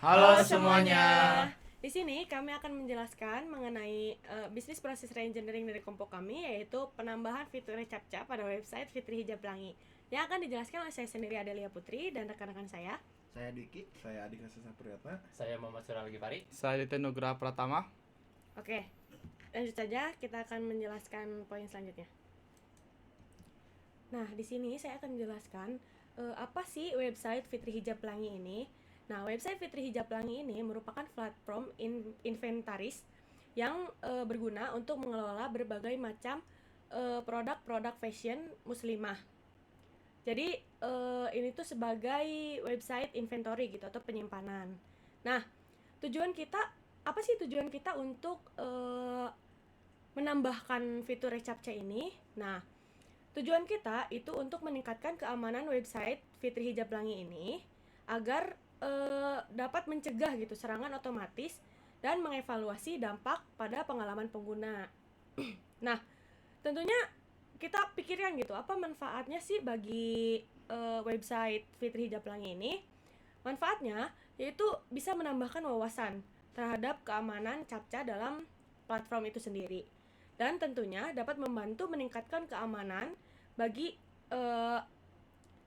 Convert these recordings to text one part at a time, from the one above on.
Halo semuanya. Di sini kami akan menjelaskan mengenai bisnis proses reengineering dari kelompok kami, yaitu penambahan fitur captcha pada website Fitri Hijab Pelangi. Yang akan dijelaskan oleh saya sendiri, Adelia Putri, dan rekan-rekan saya. Saya Diki. Saya Adika Sesa Priyatna. Saya Muhammad Surali Gifari. Saya Diten Nugraha Pratama. Oke, lanjut saja, kita akan menjelaskan poin selanjutnya. Nah, di sini saya akan menjelaskan apa sih website Fitri Hijab Pelangi ini. Nah, website Fitri Hijab Pelangi ini merupakan platform inventaris yang berguna untuk mengelola berbagai macam produk-produk fashion muslimah. Jadi ini tuh sebagai website inventory gitu atau penyimpanan. Nah, apa sih tujuan kita untuk menambahkan fitur captcha ini? Nah, tujuan kita itu untuk meningkatkan keamanan website Fitri Hijab Pelangi ini agar dapat mencegah gitu serangan otomatis dan mengevaluasi dampak pada pengalaman pengguna. Nah, tentunya kita pikirkan gitu, apa manfaatnya sih bagi website Fitri Hijab Pelangi ini? Manfaatnya yaitu bisa menambahkan wawasan terhadap keamanan captcha dalam platform itu sendiri, dan tentunya dapat membantu meningkatkan keamanan bagi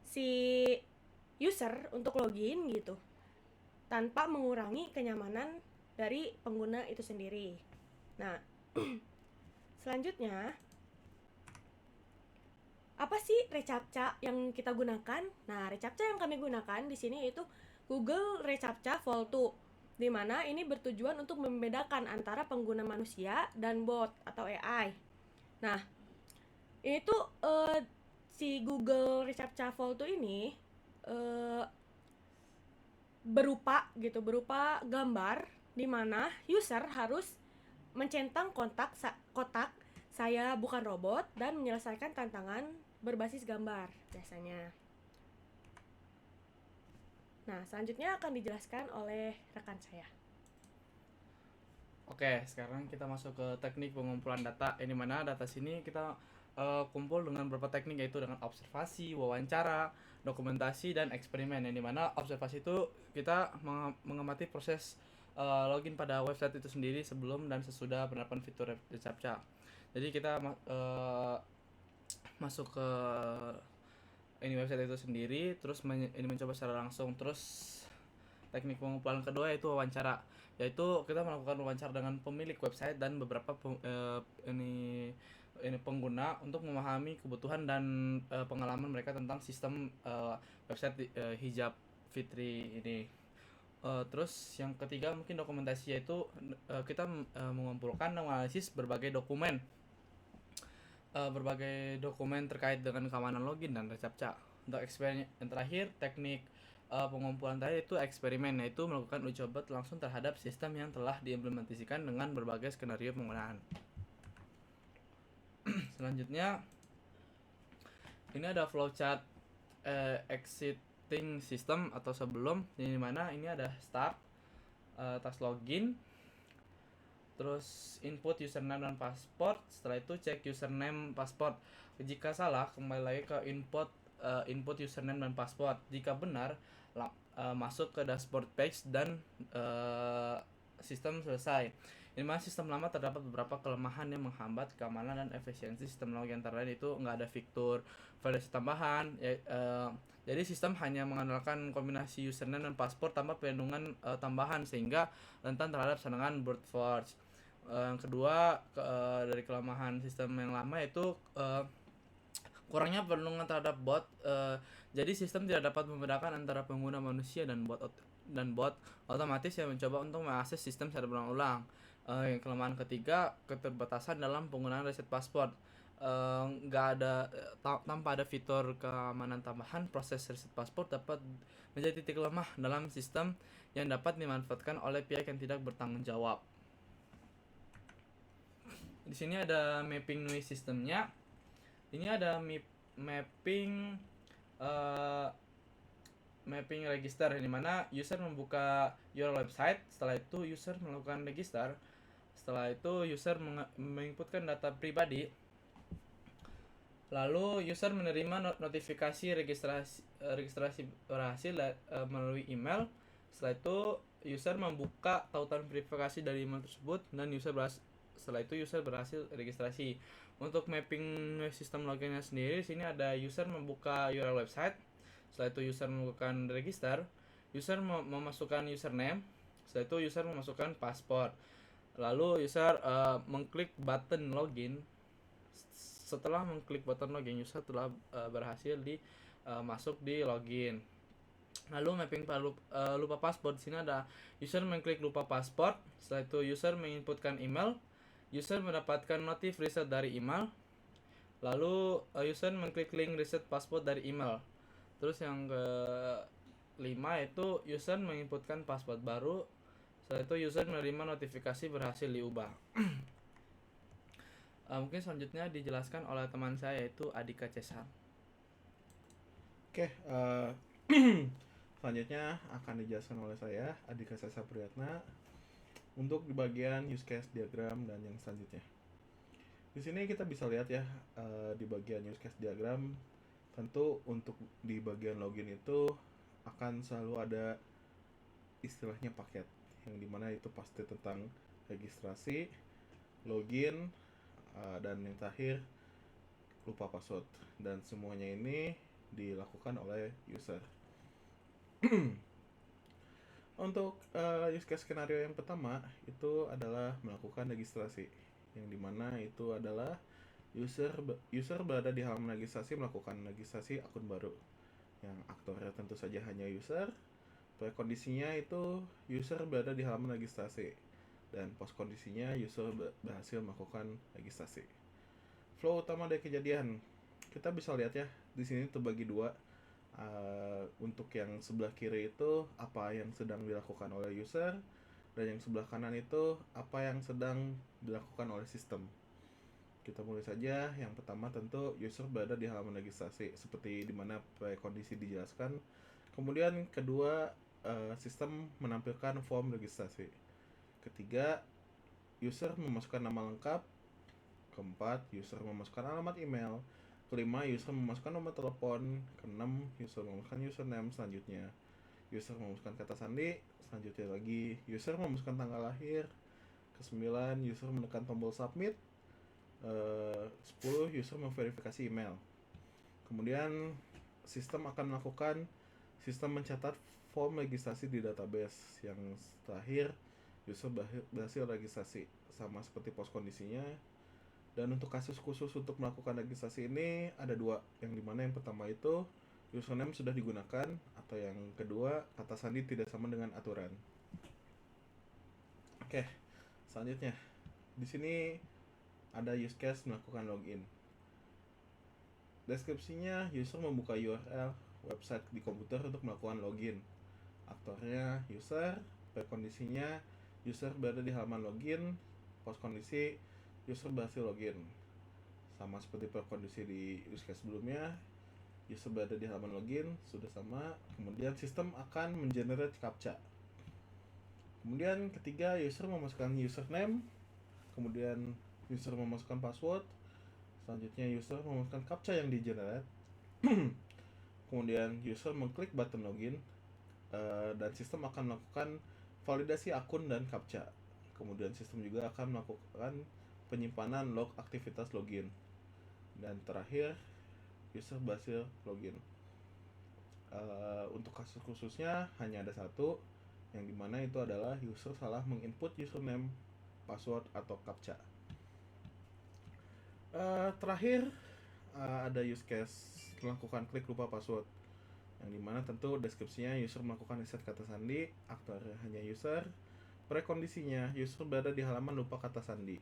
si user untuk login gitu, tanpa mengurangi kenyamanan dari pengguna itu sendiri. Nah, selanjutnya, apa sih reCAPTCHA yang kita gunakan? Nah, reCAPTCHA yang kami gunakan di sini yaitu Google reCAPTCHA Vol 2, di mana ini bertujuan untuk membedakan antara pengguna manusia dan bot atau AI. Nah, ini tuh si Google reCAPTCHA Vol 2 ini berupa gambar di mana user harus mencentang kotak saya bukan robot dan menyelesaikan tantangan berbasis gambar biasanya. Nah, selanjutnya akan dijelaskan oleh rekan saya. Oke, sekarang kita masuk ke teknik pengumpulan data. Ini mana data sini kita kumpul dengan beberapa teknik, yaitu dengan observasi, wawancara, dokumentasi, dan eksperimen. Yang dimana observasi itu kita mengamati proses login pada website itu sendiri sebelum dan sesudah penerapan fitur reCAPTCHA. Jadi kita masuk ke ini website itu sendiri, terus ini mencoba secara langsung. Terus teknik pengumpulan kedua yaitu wawancara, yaitu kita melakukan wawancara dengan pemilik website dan beberapa ini pengguna untuk memahami kebutuhan dan pengalaman mereka tentang sistem website Hijab Fitri ini. Terus yang ketiga mungkin dokumentasi, yaitu kita mengumpulkan dan menganalisis berbagai dokumen terkait dengan keamanan login dan reCAPTCHA. Untuk eksperimen yang terakhir, teknik pengumpulan tadi itu eksperimen, yaitu melakukan uji coba langsung terhadap sistem yang telah diimplementasikan dengan berbagai skenario penggunaan. Selanjutnya, ini ada flowchart exiting system atau sebelum, di mana ini ada start, tas login, terus input username dan password. Setelah itu cek username password. Jika salah, kembali lagi ke input username dan password. Jika benar, masuk ke dashboard page dan sistem selesai. Ini mana sistem lama terdapat beberapa kelemahan yang menghambat keamanan dan efisiensi sistem login. Antara lain itu nggak ada fitur validasi tambahan. Jadi sistem hanya mengandalkan kombinasi username dan password tanpa perlindungan tambahan, sehingga rentan terhadap serangan brute force. Yang kedua, dari kelemahan sistem yang lama yaitu kurangnya perlindungan terhadap bot. Jadi sistem tidak dapat membedakan antara pengguna manusia dan bot otomatis yang mencoba untuk mengakses sistem secara berulang-ulang. Yang kelemahan ketiga, keterbatasan dalam penggunaan reset password. Tanpa ada fitur keamanan tambahan, proses reset password dapat menjadi titik lemah dalam sistem yang dapat dimanfaatkan oleh pihak yang tidak bertanggung jawab. Di sini ada mapping noise sistemnya. Ini ada mapping register, di mana user membuka URL website. Setelah itu user melakukan register. Setelah itu user menginputkan data pribadi. Lalu user menerima notifikasi registrasi berhasil melalui email. Setelah itu user membuka tautan verifikasi dari email tersebut dan setelah itu user berhasil registrasi. Untuk mapping sistem loginnya sendiri, sini ada user membuka URL website. Setelah itu user melakukan register, user memasukkan username, setelah itu user memasukkan password. Lalu user mengklik button login. Setelah mengklik button login, user telah berhasil masuk di login. Lalu mapping lupa password, di sini ada user mengklik lupa password. Setelah itu user menginputkan email, user mendapatkan notif reset dari email. Lalu user mengklik link reset password dari email. Terus yang kelima itu user menginputkan password baru. Setelah itu user menerima notifikasi berhasil diubah. Mungkin selanjutnya dijelaskan oleh teman saya yaitu Adika Cesar. Oke, selanjutnya akan dijelaskan oleh saya Adika Cesar Priyatna untuk di bagian use case diagram dan yang selanjutnya. Di sini kita bisa lihat ya, di bagian use case diagram, tentu untuk di bagian login itu akan selalu ada istilahnya paket, yang dimana itu pasti tentang registrasi, login, dan yang terakhir lupa password, dan semuanya ini dilakukan oleh user. Untuk use case skenario yang pertama itu adalah melakukan registrasi, yang dimana itu adalah user berada di halaman registrasi melakukan registrasi akun baru, yang aktornya tentu saja hanya user. Kondisinya itu user berada di halaman registrasi, dan post kondisinya user berhasil melakukan registrasi. Flow utama dari kejadian kita bisa lihat ya, di sini terbagi dua. Untuk yang sebelah kiri itu apa yang sedang dilakukan oleh user, dan yang sebelah kanan itu apa yang sedang dilakukan oleh sistem. Kita mulai saja. Yang pertama tentu user berada di halaman registrasi seperti dimana kondisi dijelaskan. Kemudian kedua, sistem menampilkan form registrasi. Ketiga, user memasukkan nama lengkap. Keempat, user memasukkan alamat email. Kelima, user memasukkan nomor telepon. Keenam, user memasukkan username. Selanjutnya, user memasukkan kata sandi. Selanjutnya lagi, user memasukkan tanggal lahir. Kesembilan, user menekan tombol submit. 10, user memverifikasi email. Kemudian, sistem akan melakukan sistem mencatat form registrasi di database. Yang terakhir, user berhasil registrasi, sama seperti post kondisinya. Dan untuk kasus khusus untuk melakukan registrasi ini ada dua, yang dimana yang pertama itu username sudah digunakan, atau yang kedua kata sandi tidak sama dengan aturan. Oke, selanjutnya di sini ada use case melakukan login. Deskripsinya, user membuka URL website di komputer untuk melakukan login. Aktornya user, kondisinya user berada di halaman login, post kondisi user berhasil login. Sama seperti kondisi di use case sebelumnya, user berada di halaman login, sudah sama. Kemudian sistem akan mengenerate captcha. Kemudian ketiga, user memasukkan username. Kemudian user memasukkan password. Selanjutnya user memasukkan captcha yang di-generate. Kemudian user mengklik button login, dan sistem akan melakukan validasi akun dan captcha. Kemudian sistem juga akan melakukan penyimpanan log aktivitas login. Dan terakhir, user berhasil login. Untuk kasus khususnya hanya ada satu, yang dimana itu adalah user salah menginput username, password, atau captcha. Terakhir, ada use case melakukan klik lupa password, yang dimana tentu deskripsinya user melakukan reset kata sandi, aktor hanya user. Prekondisinya, user berada di halaman lupa kata sandi.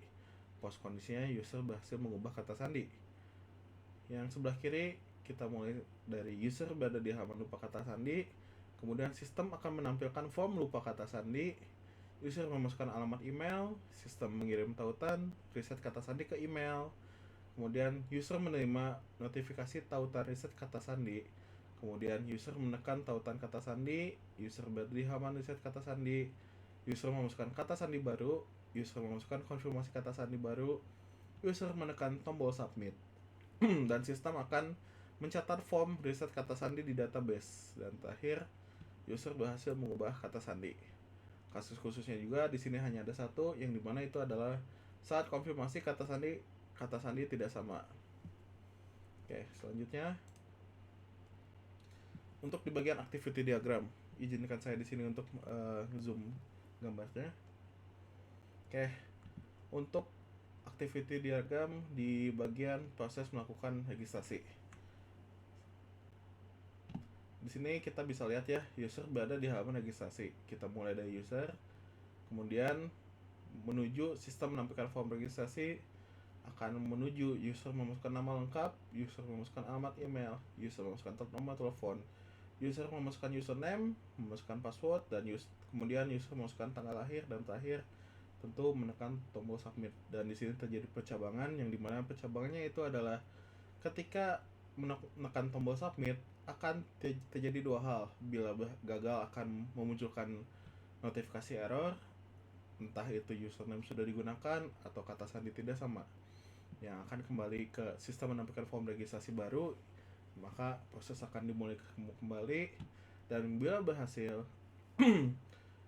Post kondisinya, user berhasil mengubah kata sandi. Yang sebelah kiri, kita mulai dari user berada di halaman lupa kata sandi. Kemudian sistem akan menampilkan form lupa kata sandi. User memasukkan alamat email, sistem mengirim tautan reset kata sandi ke email. Kemudian user menerima notifikasi tautan reset kata sandi. Kemudian user menekan tautan kata sandi, user berada di halaman reset kata sandi. User memasukkan kata sandi baru, user memasukkan konfirmasi kata sandi baru, user menekan tombol submit. Dan sistem akan mencatat form reset kata sandi di database. Dan terakhir, user berhasil mengubah kata sandi. kasus khususnya juga di sini hanya ada satu, yang dimana itu adalah saat konfirmasi kata sandi tidak sama. Oke, selanjutnya untuk di bagian activity diagram, izinkan saya di sini untuk zoom gambarnya. Oke, untuk activity diagram di bagian proses melakukan registrasi. Di sini kita bisa lihat ya, user berada di halaman registrasi. Kita mulai dari user, kemudian menuju sistem menampilkan form registrasi, akan menuju user memasukkan nama lengkap, user memasukkan alamat email, user memasukkan nomor telepon, user memasukkan username, memasukkan password, dan kemudian user memasukkan tanggal lahir, dan terakhir tentu menekan tombol submit. Dan di sini terjadi percabangan, yang dimana percabangannya itu adalah ketika menekan tombol submit akan terjadi dua hal. Bila gagal akan memunculkan notifikasi error, entah itu username sudah digunakan atau kata sandi tidak sama, yang akan kembali ke sistem menampilkan form registrasi baru. Maka proses akan dimulai kembali, dan bila berhasil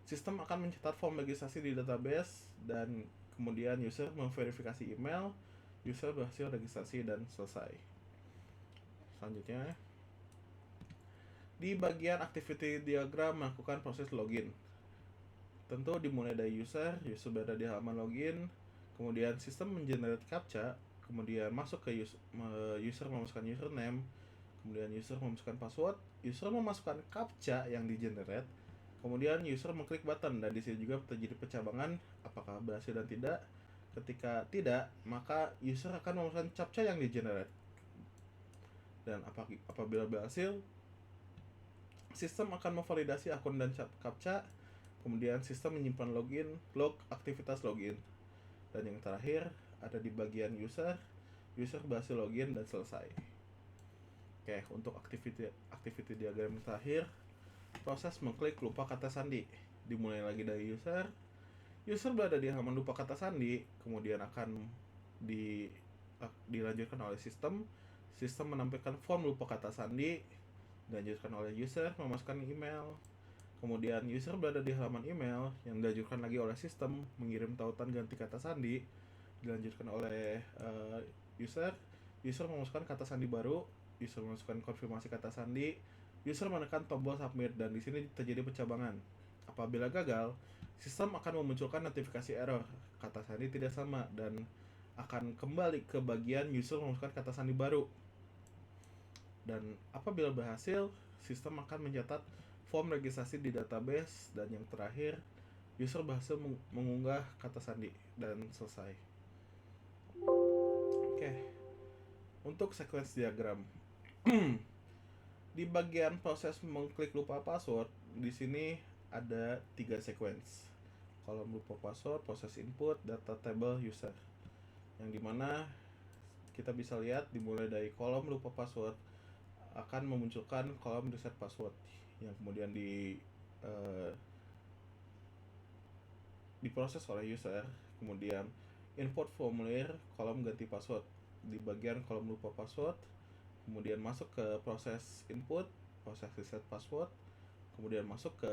sistem akan mencatat form registrasi di database, dan kemudian user memverifikasi email, user berhasil registrasi dan selesai. Selanjutnya, di bagian activity diagram melakukan proses login. Tentu dimulai dari user berada di halaman login, kemudian sistem mengenerate captcha, kemudian masuk ke user memasukkan username, kemudian user memasukkan password, user memasukkan captcha yang di-generate, kemudian user mengklik button, dan di sini juga terjadi percabangan apakah berhasil dan tidak. Ketika tidak, maka user akan memasukkan captcha yang di-generate. Dan apabila berhasil, sistem akan memvalidasi akun dan captcha, kemudian sistem menyimpan log aktivitas login. Dan yang terakhir ada di bagian user berhasil login dan selesai. Oke, untuk activity diagram yang terakhir, proses mengklik lupa kata sandi. Dimulai lagi dari user berada di halaman lupa kata sandi, kemudian akan dilanjutkan oleh sistem menampilkan form lupa kata sandi, dilanjutkan oleh user memasukkan email, kemudian user berada di halaman email yang dilanjutkan lagi oleh sistem mengirim tautan ganti kata sandi, dilanjutkan oleh user memasukkan kata sandi baru, user memasukkan konfirmasi kata sandi, user menekan tombol submit, dan di sini terjadi percabangan. Apabila gagal, sistem akan memunculkan notifikasi error, kata sandi tidak sama, dan akan kembali ke bagian user memasukkan kata sandi baru. Dan apabila berhasil, sistem akan mencatat form registrasi di database, dan yang terakhir user berhasil mengunggah kata sandi dan selesai. Oke. Untuk sequence diagram. Di bagian proses mengklik lupa password, di sini ada 3 sequence. Kolom lupa password, proses input, data table user. Yang dimana kita bisa lihat dimulai dari kolom lupa password akan memunculkan kolom reset password, yang kemudian diproses oleh user. Kemudian import formulir kolom ganti password di bagian kolom lupa password, kemudian masuk ke proses input, proses reset password, kemudian masuk ke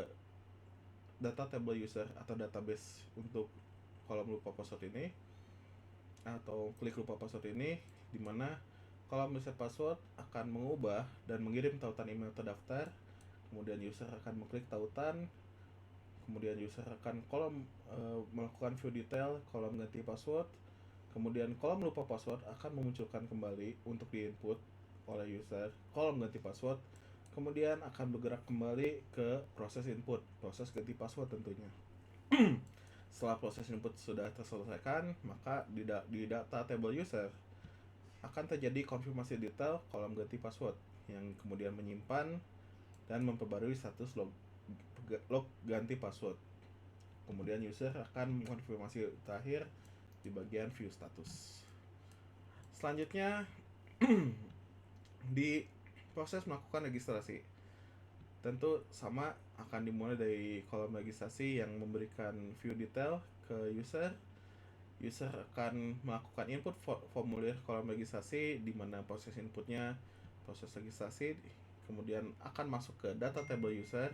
data table user atau database untuk kolom lupa password ini atau klik lupa password ini, dimana kolom reset password akan mengubah dan mengirim tautan email terdaftar, kemudian user akan mengklik tautan, kemudian user akan melakukan view detail kolom ganti password, kemudian kolom lupa password akan memunculkan kembali untuk di-input oleh user kolom ganti password, kemudian akan bergerak kembali ke proses input, proses ganti password tentunya. Setelah proses input sudah terselesaikan, maka di data table user akan terjadi konfirmasi detail kolom ganti password, yang kemudian menyimpan dan memperbarui status log ganti password. Kemudian user akan mengkonfirmasi terakhir di bagian view status. Selanjutnya di proses melakukan registrasi, tentu sama, akan dimulai dari kolom registrasi yang memberikan view detail ke user akan melakukan input formulir kolom registrasi, di mana proses inputnya proses registrasi, kemudian akan masuk ke data table user,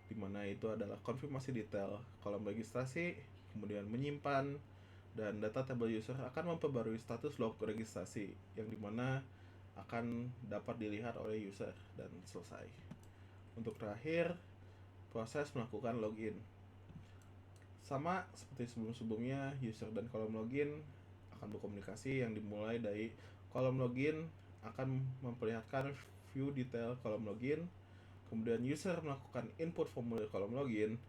di mana itu adalah konfirmasi detail kolom registrasi, kemudian menyimpan, dan data table user akan memperbarui status log registrasi yang dimana akan dapat dilihat oleh user dan selesai. Untuk terakhir, proses melakukan login. Sama seperti sebelum-sebelumnya, user dan kolom login akan berkomunikasi yang dimulai dari kolom login akan memperlihatkan view detail kolom login, kemudian user melakukan input formulir kolom login,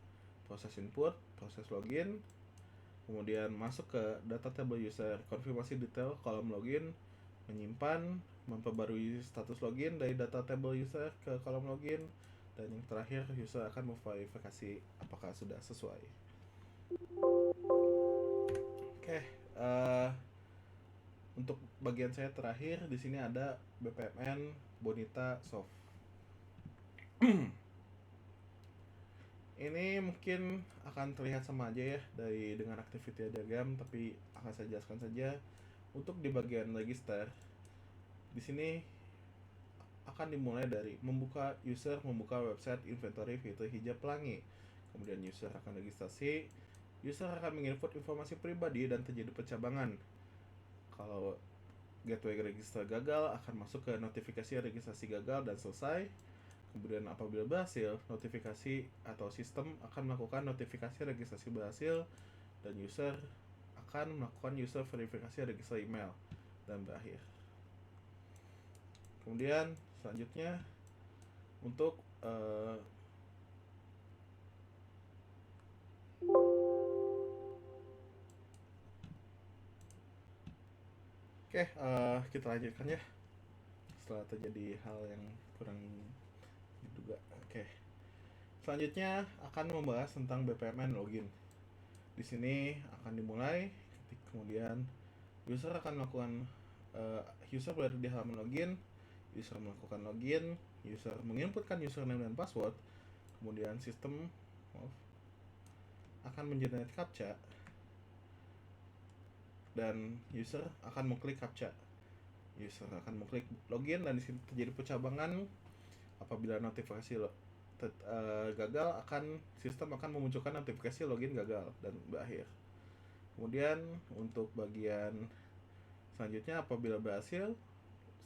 proses input, proses login, kemudian masuk ke data table user, konfirmasi detail kolom login, menyimpan, memperbarui status login dari data table user ke kolom login, dan yang terakhir user akan memverifikasi apakah sudah sesuai. Oke, untuk bagian saya terakhir di sini ada BPMN Bonita Soft. Ini mungkin akan terlihat sama aja ya dengan activity diagram, tapi akan saya jelaskan saja. Untuk di bagian register, di sini akan dimulai dari user membuka website inventory fitur hijab pelangi. Kemudian user akan registrasi, user akan menginput informasi pribadi dan terjadi pencabangan. Kalau gateway register gagal, akan masuk ke notifikasi registrasi gagal dan selesai. Kemudian apabila berhasil, notifikasi atau sistem akan melakukan notifikasi registrasi berhasil, dan user akan melakukan user verifikasi register email dan berakhir. Kemudian selanjutnya untuk kita lanjutkan ya setelah terjadi hal yang kurang diduga. Selanjutnya akan membahas tentang BPMN login. Di sini akan dimulai kemudian user akan melakukan user berada di halaman login, user melakukan login, user menginputkan username dan password, kemudian sistem akan mengenerate captcha dan user akan mengklik captcha. User akan mengklik login dan di sini terjadi pencabangan. Apabila notifikasi gagal, sistem akan memunculkan notifikasi login gagal dan berakhir. Kemudian untuk bagian selanjutnya, apabila berhasil,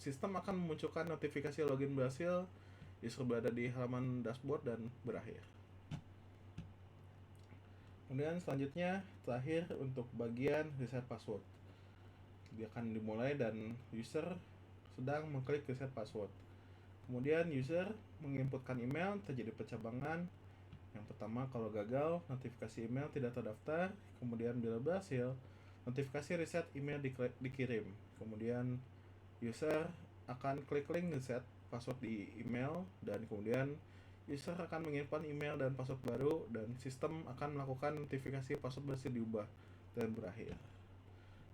sistem akan memunculkan notifikasi login berhasil, user berada di halaman dashboard dan berakhir. Kemudian selanjutnya terakhir untuk bagian reset password. Dia akan dimulai dan user sedang mengklik reset password. Kemudian user menginputkan email, terjadi pencabangan. Yang pertama, kalau gagal, notifikasi email tidak terdaftar. Kemudian bila berhasil, notifikasi reset email dikirim. Kemudian user akan klik link reset password di email, dan kemudian user akan menginput email dan password baru, dan sistem akan melakukan notifikasi password berhasil diubah dan berakhir.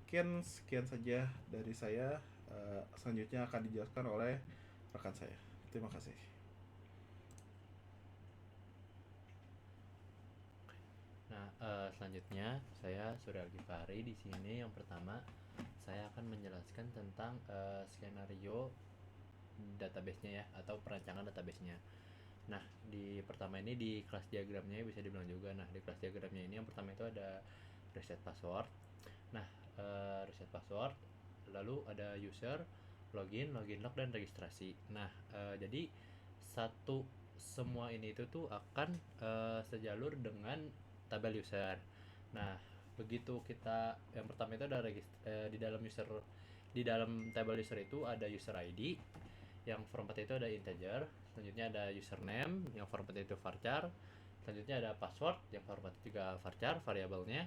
Sekian saja dari saya. Selanjutnya akan dijelaskan oleh rekan saya. Terima kasih. Nah, selanjutnya saya Surya Al-Ghifari. Di sini yang pertama saya akan menjelaskan tentang skenario database-nya ya, atau perancangan database-nya. Nah, di pertama ini di kelas diagramnya bisa dibilang juga. Nah, di kelas diagramnya ini yang pertama itu ada reset password. Nah, reset password, lalu ada user, login log, dan registrasi. Nah, jadi semua ini itu tuh akan sejalur dengan tabel user. Nah, begitu kita yang pertama itu ada di dalam tabel user itu ada user ID yang format itu ada integer, selanjutnya ada username yang format itu varchar, selanjutnya ada password yang format juga varchar variabelnya,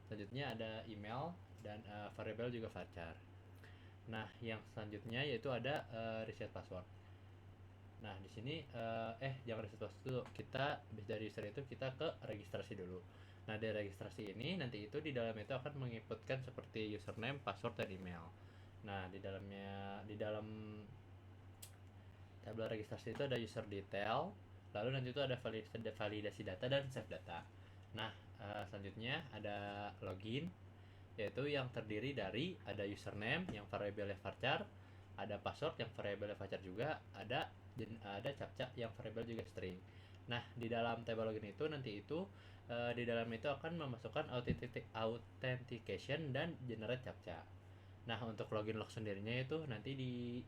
selanjutnya ada email dan variabel juga varchar. Nah, yang selanjutnya yaitu ada reset password. Nah, di sini jangan reset password dulu. Kita dari user itu kita ke registrasi dulu. Nah, dari registrasi ini nanti itu di dalam itu akan menginputkan seperti username, password, dan email. Nah, di dalam tabel registrasi itu ada user detail, lalu nanti itu ada validasi data dan save data. Nah, selanjutnya ada login, yaitu yang terdiri dari ada username yang variabelnya varchar, ada password yang variabelnya varchar juga, ada captcha yang variabel juga string. Nah, di dalam table login itu nanti itu di dalam itu akan memasukkan authentication dan generate captcha. Nah, untuk login log sendirinya itu nanti di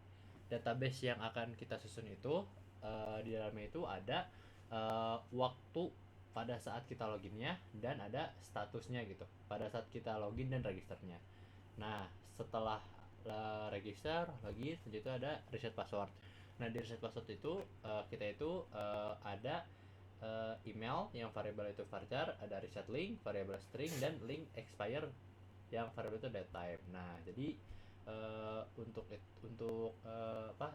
database yang akan kita susun itu di dalamnya itu ada waktu pada saat kita loginnya dan ada statusnya gitu pada saat kita login dan registernya. Nah, setelah register login selanjutnya ada reset password. Nah, di reset password itu kita itu ada email yang variabel itu varchar, ada reset link, variabel string, dan link expire yang variabel itu datetime. Nah, jadi untuk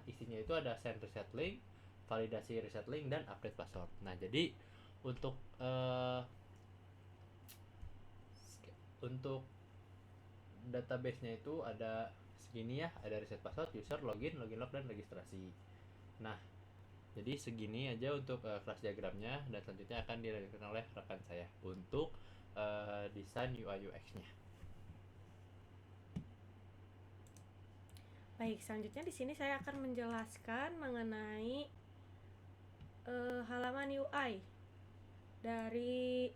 isinya itu ada send reset link, validasi reset link, dan update password. Nah, jadi untuk untuk database-nya itu ada segini ya, ada reset password, user, login, login log, dan registrasi. Nah, jadi segini aja untuk kelas diagramnya, dan selanjutnya akan dilanjutkan oleh rekan saya untuk desain UI UX-nya. Baik, selanjutnya di sini saya akan menjelaskan mengenai halaman UI dari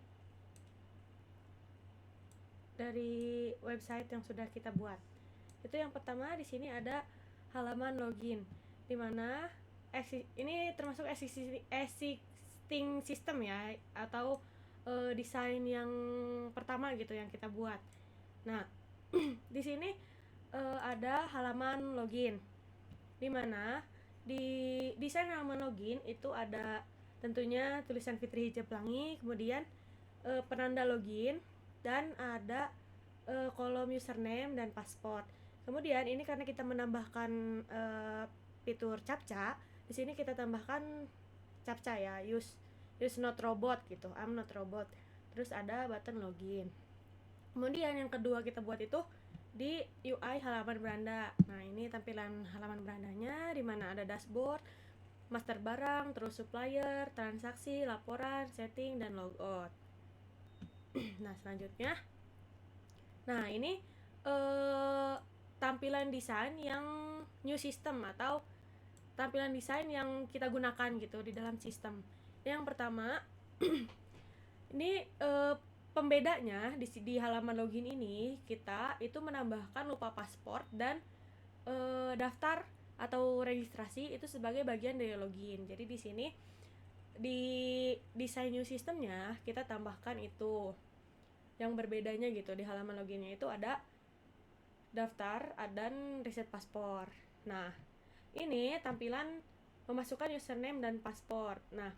website yang sudah kita buat. Itu yang pertama di sini ada halaman login, di mana ini termasuk existing system ya, atau desain yang pertama gitu yang kita buat. Nah, di sini ada halaman login, di mana di desain halaman login itu ada tentunya tulisan Fitri Hijablangi, kemudian penanda login, dan ada kolom username dan password. Kemudian ini karena kita menambahkan fitur captcha, di sini kita tambahkan captcha ya, use not robot gitu, I'm not robot. Terus ada button login. Kemudian yang kedua kita buat itu di UI halaman beranda. Nah, ini tampilan halaman berandanya di mana ada dashboard, master barang, terus supplier, transaksi, laporan, setting, dan logout. Nah, selanjutnya, nah ini tampilan desain yang new system atau tampilan desain yang kita gunakan gitu di dalam sistem. Yang pertama, ini pembedanya di halaman login ini kita itu menambahkan lupa paspor dan daftar atau registrasi itu sebagai bagian dari login. Jadi di sini di desain new systemnya kita tambahkan itu. Yang berbedanya gitu di halaman loginnya itu ada daftar dan reset paspor. Nah, ini tampilan memasukkan username dan password. Nah,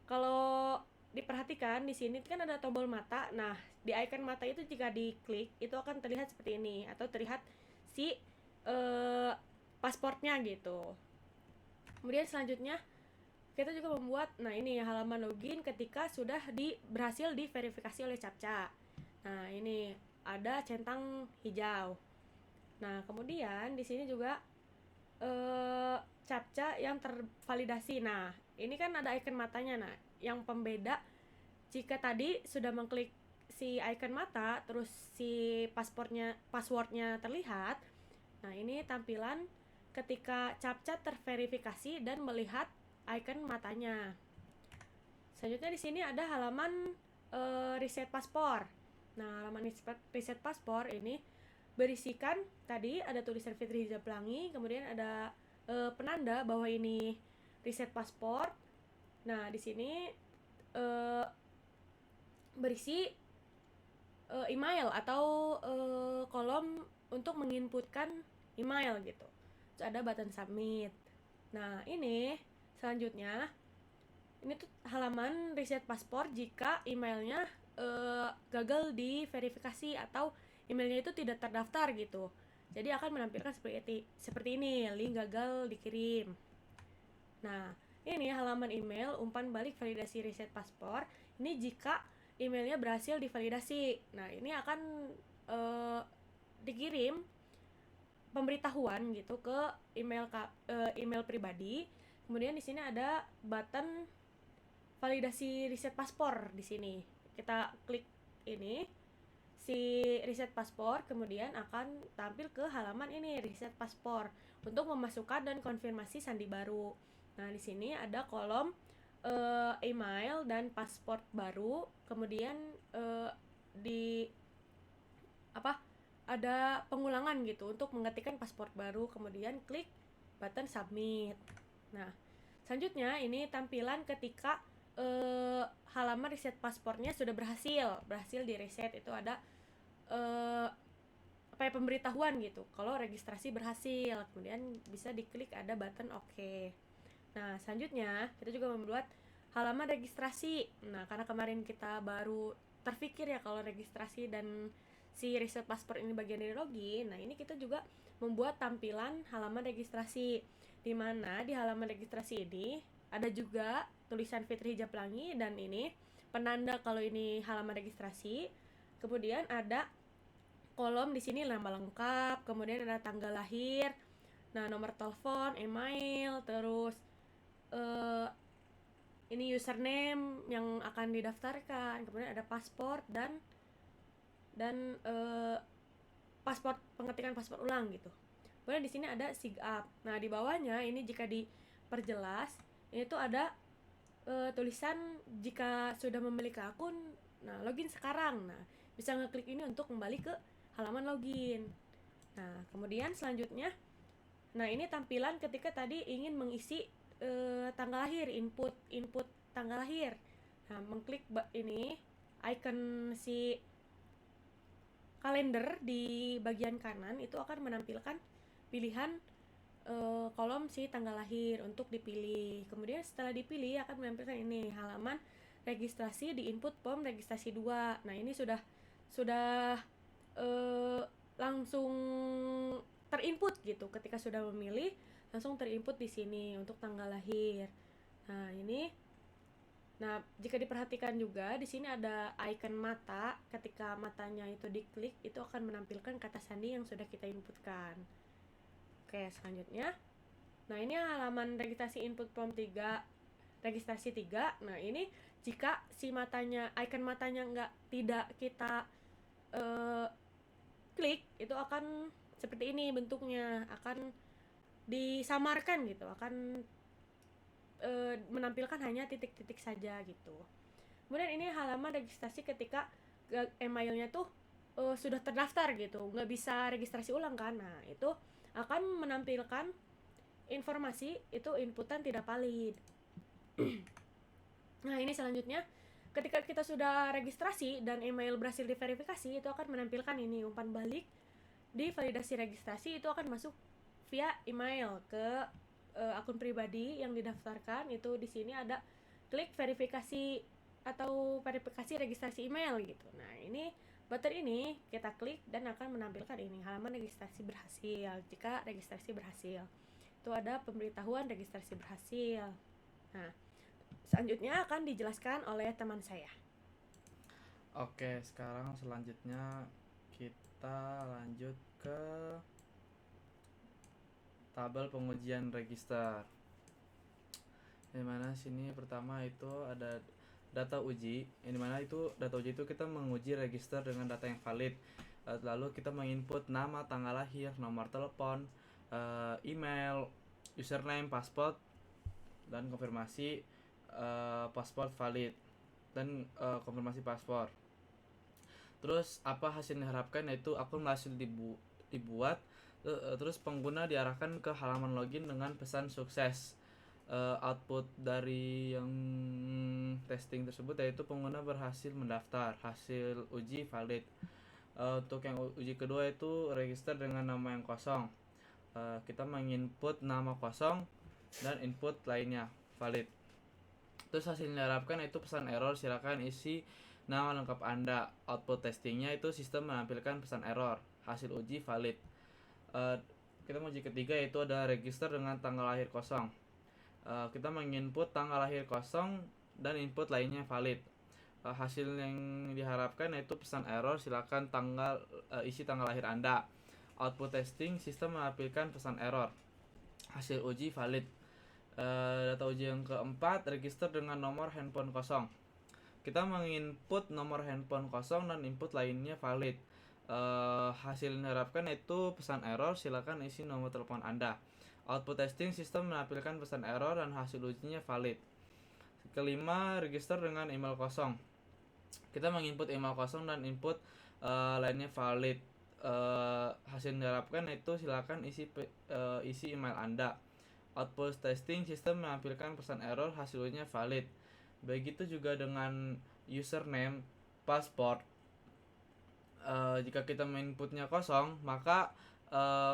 kalau diperhatikan di sini kan ada tombol mata. Nah, di icon mata itu jika diklik itu akan terlihat seperti ini atau terlihat si pasportnya gitu. Kemudian selanjutnya kita juga membuat ini halaman login ketika sudah berhasil diverifikasi oleh captcha. Nah, ini ada centang hijau. Nah, kemudian di sini juga captcha yang tervalidasi. Nah, ini kan ada icon matanya. Nah, yang pembeda jika tadi sudah mengklik si icon mata terus si passwordnya terlihat. Nah, ini tampilan ketika captcha terverifikasi dan melihat icon matanya. Selanjutnya di sini ada halaman reset paspor. Nah, halaman reset paspor ini berisikan tadi ada tulisan Fitri Hijablangi, kemudian ada penanda bahwa ini reset paspor. Nah, di sini berisi email atau kolom untuk menginputkan email gitu. Terus ada button submit. Nah, ini selanjutnya ini tuh halaman reset paspor jika emailnya gagal diverifikasi atau emailnya itu tidak terdaftar gitu. Jadi akan menampilkan seperti ini, link gagal dikirim. Nah, ini halaman email umpan balik validasi reset paspor. Ini jika emailnya berhasil divalidasi. Nah, ini akan dikirim pemberitahuan gitu ke email pribadi. Kemudian di sini ada button validasi reset paspor di sini. Kita klik ini si reset paspor, kemudian akan tampil ke halaman ini reset paspor untuk memasukkan dan konfirmasi sandi baru. Nah, di sini ada kolom email dan paspor baru, kemudian di apa ada pengulangan gitu untuk mengetikkan paspor baru, kemudian klik button submit. Nah, selanjutnya ini tampilan ketika halaman reset paspornya sudah berhasil di reset. Itu ada pemberitahuan gitu kalau registrasi berhasil, kemudian bisa diklik ada button oke. Nah, selanjutnya kita juga membuat halaman registrasi. Nah, karena kemarin kita baru terpikir ya kalau registrasi dan si reset paspor ini bagian dari login. Nah, ini kita juga membuat tampilan halaman registrasi, di mana di halaman registrasi ini ada juga tulisan Fitri Hijab Pelangi, dan ini penanda kalau ini halaman registrasi. Kemudian ada kolom di sini nama lengkap, kemudian ada tanggal lahir, nah nomor telepon, email, terus ini username yang akan didaftarkan, kemudian ada paspor dan paspor, pengetikan paspor ulang gitu. Kemudian di sini ada sig up. Nah, di bawahnya ini jika diperjelas, ini tuh ada tulisan jika sudah memiliki akun, nah login sekarang. Nah, bisa ngeklik ini untuk kembali ke halaman login. Nah, kemudian selanjutnya, nah ini tampilan ketika tadi ingin mengisi tanggal lahir, input tanggal lahir. Nah, mengklik ini icon si kalender di bagian kanan itu akan menampilkan pilihan kolom si tanggal lahir untuk dipilih. Kemudian setelah dipilih akan menampilkan ini halaman registrasi di input form registrasi 2. Nah, ini sudah langsung terinput gitu. Ketika sudah memilih langsung terinput di sini untuk tanggal lahir. Nah, jika diperhatikan juga di sini ada icon mata. Ketika matanya itu diklik, itu akan menampilkan kata sandi yang sudah kita inputkan. Oke, selanjutnya. Nah, ini halaman registrasi input form 3, registrasi 3. Nah, ini jika si matanya, icon matanya tidak kita klik, itu akan seperti ini bentuknya, akan disamarkan gitu, akan menampilkan hanya titik-titik saja gitu. Kemudian ini halaman registrasi ketika emailnya tuh sudah terdaftar gitu, nggak bisa registrasi ulang kan. Nah, itu akan menampilkan informasi itu inputan tidak valid. Nah, ini selanjutnya ketika kita sudah registrasi dan email berhasil diverifikasi, itu akan menampilkan ini umpan balik di validasi registrasi. Itu akan masuk via email ke akun pribadi yang didaftarkan. Itu di sini ada klik verifikasi atau verifikasi registrasi email gitu. Nah, ini button ini kita klik dan akan menampilkan ini halaman registrasi berhasil. Jika registrasi berhasil, itu ada pemberitahuan registrasi berhasil. Nah, selanjutnya akan dijelaskan oleh teman saya. Oke, sekarang selanjutnya kita lanjut ke tabel pengujian register. Dimana sini pertama itu ada data uji. Dimana itu data uji itu kita menguji register dengan data yang valid. Lalu kita menginput nama, tanggal lahir, nomor telepon, email, username, password, dan konfirmasi password valid dan konfirmasi password. Terus apa hasil yang diharapkan, yaitu akun berhasil dibuat. Terus pengguna diarahkan ke halaman login dengan pesan sukses. Output dari yang testing tersebut yaitu pengguna berhasil mendaftar, hasil uji valid. Untuk yang uji kedua itu register dengan nama yang kosong. Kita menginput nama kosong dan input lainnya valid. Terus hasil yang diharapkan itu pesan error, silakan isi nama lengkap Anda. Output testingnya itu sistem menampilkan pesan error, hasil uji valid. Kita mau uji ketiga yaitu ada register dengan tanggal lahir kosong. Kita menginput tanggal lahir kosong dan input lainnya valid. Hasil yang diharapkan yaitu pesan error, silakan isi tanggal lahir Anda. Output testing, sistem menampilkan pesan error, hasil uji valid. Data uji yang keempat, register dengan nomor handphone kosong. Kita menginput nomor handphone kosong dan input lainnya valid. Hasil yang diharapkan itu pesan error, silakan isi nomor telepon Anda. Output testing, sistem menampilkan pesan error dan hasil ujinya valid. kelima, register dengan email kosong. Kita menginput email kosong dan input lainnya valid. Hasil yang diharapkan itu silakan isi email Anda. Output testing, sistem menampilkan pesan error, hasilnya valid. Begitu juga dengan username, password. Jika kita menginputnya kosong, maka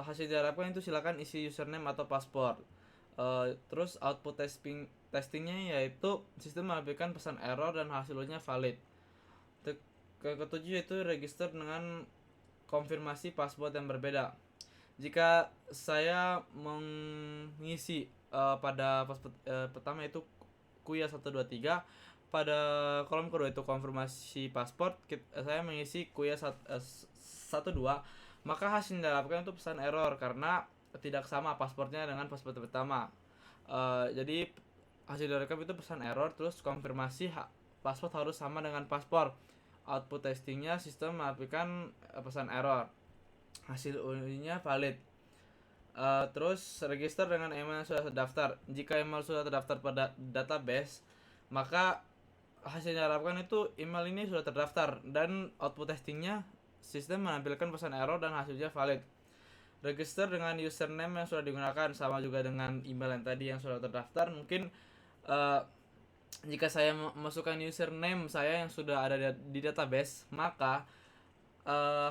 hasil diharapkan itu silakan isi username atau password. Terus output testingnya yaitu sistem menampilkan pesan error dan hasilnya valid. Ketujuh itu register dengan konfirmasi password yang berbeda. Jika saya mengisi pada password pertama itu kuya 123, pada kolom kedua itu konfirmasi password saya mengisi kuya 12, maka hasil yang didapatkan itu pesan error karena tidak sama passwordnya dengan password pertama. Jadi hasil direkap itu pesan error, terus konfirmasi password harus sama dengan password. Output testingnya sistem mengaplikan pesan error, hasil ujinya valid. Terus register dengan email yang sudah terdaftar. Jika email sudah terdaftar pada database, maka hasil yang diharapkan itu email ini sudah terdaftar, dan output testingnya sistem menampilkan pesan error dan hasilnya valid. Register dengan username yang sudah digunakan, sama juga dengan email yang tadi yang sudah terdaftar. Mungkin jika saya memasukkan username saya yang sudah ada di database, maka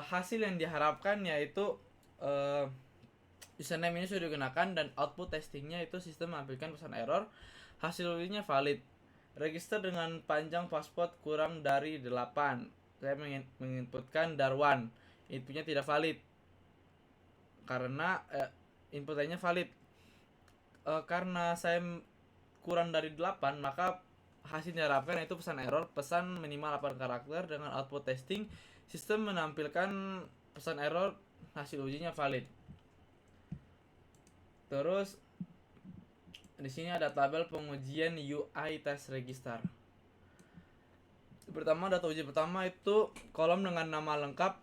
hasil yang diharapkan yaitu username ini sudah digunakan dan output testingnya itu sistem menampilkan pesan error, hasilnya valid. Register dengan panjang password kurang dari 8. Saya menginputkan Darwan, inputnya tidak valid karena inputannya valid. Karena saya kurang dari 8, maka hasil yang diharapkan itu pesan error, pesan minimal 8 karakter. Dengan output testing sistem menampilkan pesan error, hasil ujinya valid. Terus di sini ada tabel pengujian UI test register. Pertama, data uji pertama itu kolom dengan nama lengkap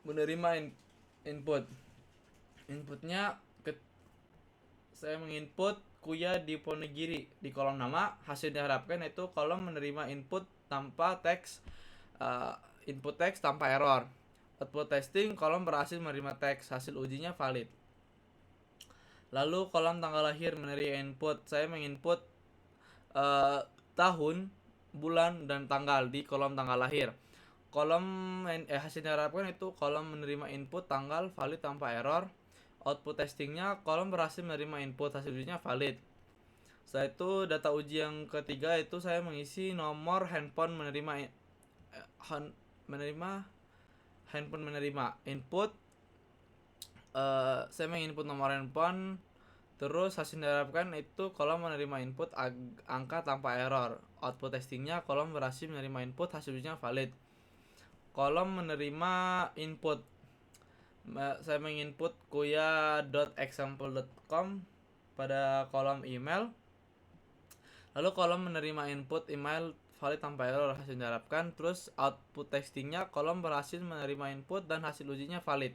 menerima input. Inputnya saya menginput Kuya di Ponegiri. Di kolom nama, hasil diharapkan itu kolom menerima input tanpa teks, input teks tanpa error. Output testing, kolom berhasil menerima teks, hasil ujinya valid. Lalu kolom tanggal lahir menerima input. Saya menginput tahun, bulan, dan tanggal di kolom tanggal lahir. Kolom hasil diharapkan itu kolom menerima input tanggal valid tanpa error. Output testingnya kolom berhasil menerima input, hasil ujinya valid. Setelah itu data uji yang ketiga itu saya mengisi nomor handphone menerima input. Saya menginput nomor handphone, terus hasil diharapkan itu kolom menerima input angka tanpa error. Output testingnya kolom berhasil menerima input, hasil ujinya valid. Kolom menerima input, saya menginput kuya.example.com pada kolom email. Lalu kolom menerima input email valid tanpa error, hasil diharapkan. Terus output testingnya kolom berhasil menerima input dan hasil ujinya valid.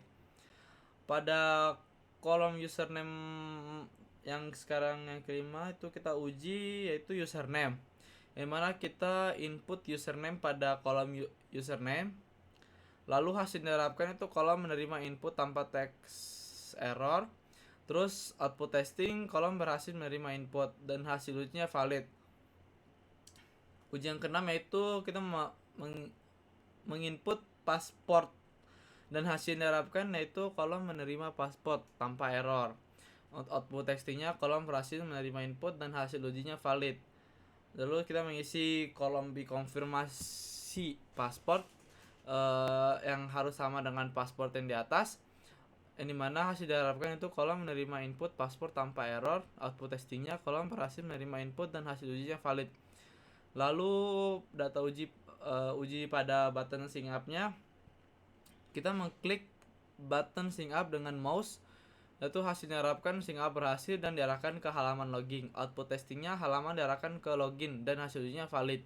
Pada kolom username yang sekarang yang kelima itu kita uji yaitu username, yang mana kita input username pada kolom username. Lalu hasil diharapkan itu kolom menerima input tanpa teks error. Terus output testing, kolom berhasil menerima input dan hasil ujinya valid. Uji yang keenam yaitu kita menginput password, dan hasil diharapkan yaitu kolom menerima password tanpa error. Output testingnya kolom berhasil menerima input dan hasil ujinya valid. Lalu kita mengisi kolom konfirmasi password yang harus sama dengan password yang di atas, yang dimana hasil diharapkan itu kolom menerima input password tanpa error. Output testingnya kolom berhasil menerima input dan hasil ujinya valid. Lalu data uji pada button sync up-nya, kita mengklik button sync up dengan mouse, yaitu hasil diharapkan sync up berhasil dan diarahkan ke halaman login. Output testingnya halaman diarahkan ke login dan hasil ujinya valid.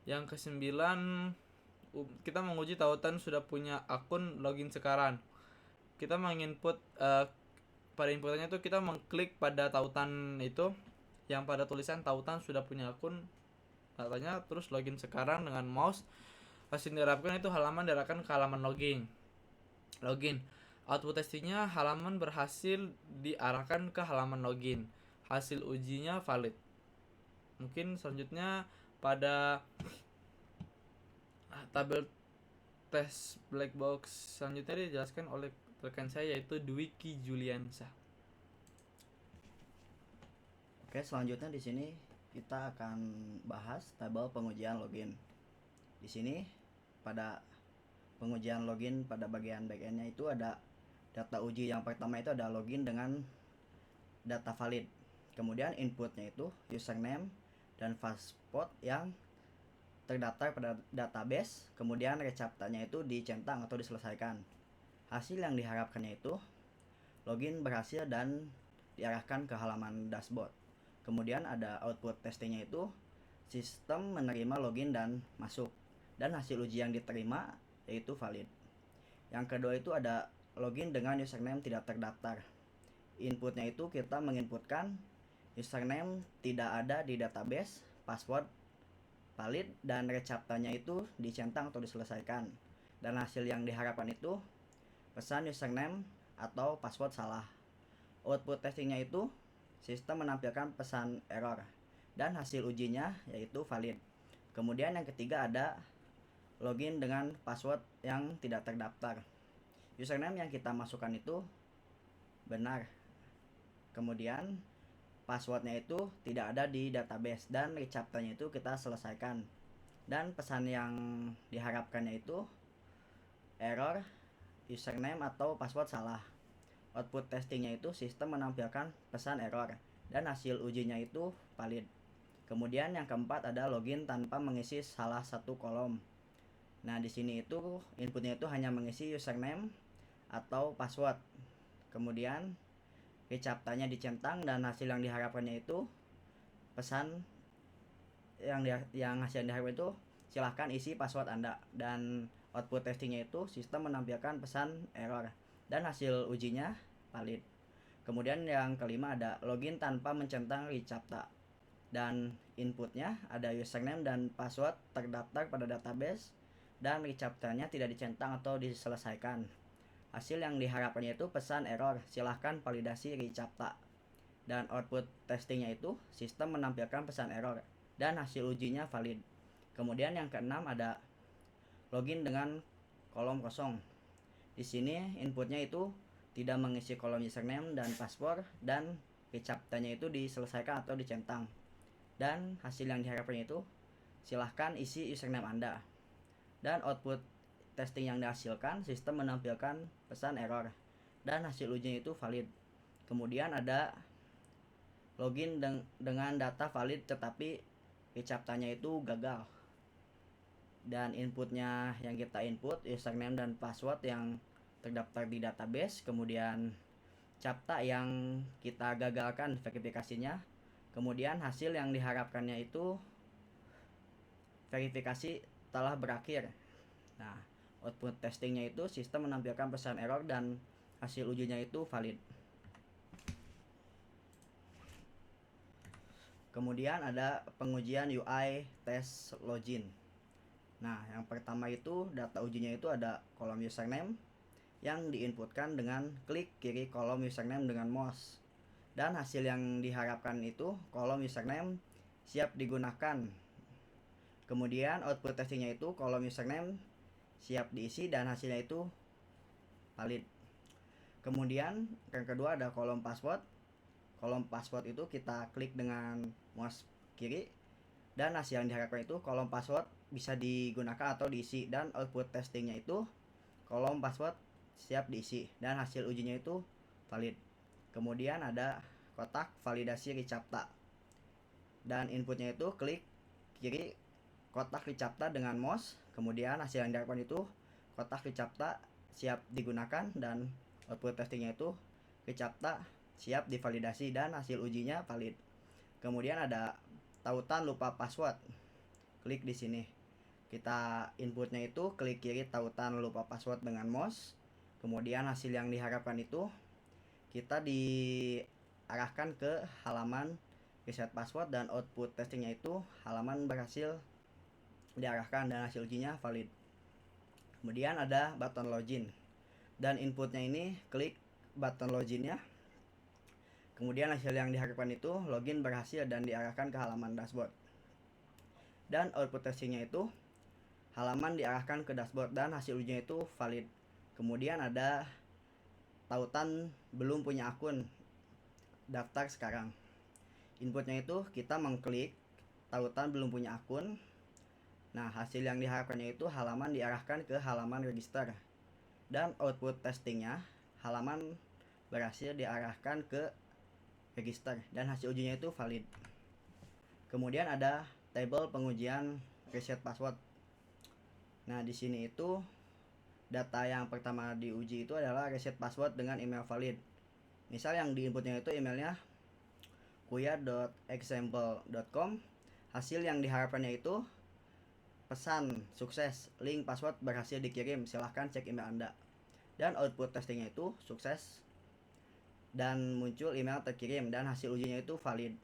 Yang kesembilan, kita menguji tautan sudah punya akun login sekarang. Kita menginput pada inputannya itu kita mengklik pada tautan itu yang pada tulisan tautan sudah punya akun datanya, terus login sekarang dengan mouse. Hasil diharapkan itu halaman diarahkan ke halaman login. Output testingnya halaman berhasil diarahkan ke halaman login. Hasil ujinya valid. Mungkin selanjutnya pada tabel tes black box selanjutnya dijelaskan oleh rekan saya yaitu Dwiki Juliansyah. Oke, selanjutnya di sini kita akan bahas tabel pengujian login. Di sini pada pengujian login pada bagian backendnya itu ada data uji. Yang pertama itu ada login dengan data valid. Kemudian inputnya itu username dan password yang terdaftar pada database. Kemudian recaptanya itu dicentang atau diselesaikan. Hasil yang diharapkannya itu login berhasil dan diarahkan ke halaman dashboard. Kemudian ada output testingnya itu sistem menerima login dan masuk, dan hasil uji yang diterima yaitu valid. Yang kedua itu ada login dengan username tidak terdaftar. Inputnya itu kita menginputkan username tidak ada di database, password valid, dan recaptanya itu dicentang atau diselesaikan. Dan hasil yang diharapkan itu pesan username atau password salah. Output testingnya itu sistem menampilkan pesan error, dan hasil ujinya yaitu valid. Kemudian yang ketiga ada login dengan password yang tidak terdaftar. Username yang kita masukkan itu benar. Kemudian passwordnya itu tidak ada di database, dan recaptanya itu kita selesaikan. Dan pesan yang diharapkannya itu error, username atau password salah. Output testingnya itu sistem menampilkan pesan error, dan hasil ujinya itu valid. Kemudian yang keempat ada login tanpa mengisi salah satu kolom. Nah, di sini itu inputnya itu hanya mengisi username atau password. Kemudian recaptanya dicentang, dan hasil yang diharapkannya itu pesan yang hasil yang diharapkan itu silahkan isi password Anda. Dan output testingnya itu sistem menampilkan pesan error, dan hasil ujinya valid. Kemudian yang kelima ada login tanpa mencentang recaptcha, dan inputnya ada username dan password terdaftar pada database, dan recaptcha-nya tidak dicentang atau diselesaikan. Hasil yang diharapkannya itu pesan error, silahkan validasi recaptcha. Dan output testingnya itu sistem menampilkan pesan error, dan hasil ujinya valid. Kemudian yang keenam ada login dengan kolom kosong. Di sini inputnya itu tidak mengisi kolom username dan password, dan recaptcha-nya itu diselesaikan atau dicentang. Dan hasil yang diharapkannya itu silahkan isi username Anda. Dan output testing yang dihasilkan sistem menampilkan pesan error, dan hasil ujinya itu valid. Kemudian ada login dengan data valid tetapi recaptcha-nya itu gagal. Dan inputnya yang kita input username dan password yang terdaftar di database, kemudian captcha yang kita gagalkan verifikasinya. Kemudian hasil yang diharapkannya itu verifikasi telah berakhir. Nah, output testingnya itu sistem menampilkan pesan error, dan hasil ujinya itu valid. Kemudian ada pengujian UI test login. Nah, yang pertama itu data ujinya itu ada kolom username yang diinputkan dengan klik kiri kolom username dengan mouse. Dan hasil yang diharapkan itu kolom username siap digunakan. Kemudian output testingnya itu kolom username siap diisi, dan hasilnya itu valid. Kemudian yang kedua ada kolom password. Kolom password itu kita klik dengan mouse kiri, dan hasil yang diharapkan itu kolom password bisa digunakan atau diisi, dan output testingnya itu kolom password siap diisi, dan hasil ujinya itu valid. Kemudian ada kotak validasi recaptcha, dan inputnya itu klik kiri kotak recaptcha dengan mouse. Kemudian hasil yang diharapkan itu kotak recaptcha siap digunakan, dan output testingnya itu recaptcha siap divalidasi, dan hasil ujinya valid. Kemudian ada tautan lupa password. Klik di sini. Kita inputnya itu klik kiri tautan lupa password dengan mouse. Kemudian hasil yang diharapkan itu kita diarahkan ke halaman reset password, dan output testingnya itu halaman berhasil diarahkan dan hasil ujinya valid. Kemudian ada button login, dan inputnya ini klik button loginnya. Kemudian hasil yang diharapkan itu login berhasil dan diarahkan ke halaman dashboard. Dan output testingnya itu halaman diarahkan ke dashboard dan hasil ujinya itu valid. Kemudian ada tautan belum punya akun, daftar sekarang. Inputnya itu kita mengklik tautan belum punya akun. Nah, hasil yang diharapkannya itu halaman diarahkan ke halaman register. Dan output testingnya halaman berhasil diarahkan ke register dan hasil ujinya itu valid. Kemudian ada tabel pengujian reset password. Nah, di sini itu data yang pertama diuji itu adalah reset password dengan email valid. Misal yang diinputnya itu emailnya kuya.example.com. Hasil yang diharapkannya itu pesan sukses, link password berhasil dikirim, silahkan cek email Anda. Dan output testingnya itu sukses dan muncul email terkirim dan hasil ujinya itu valid.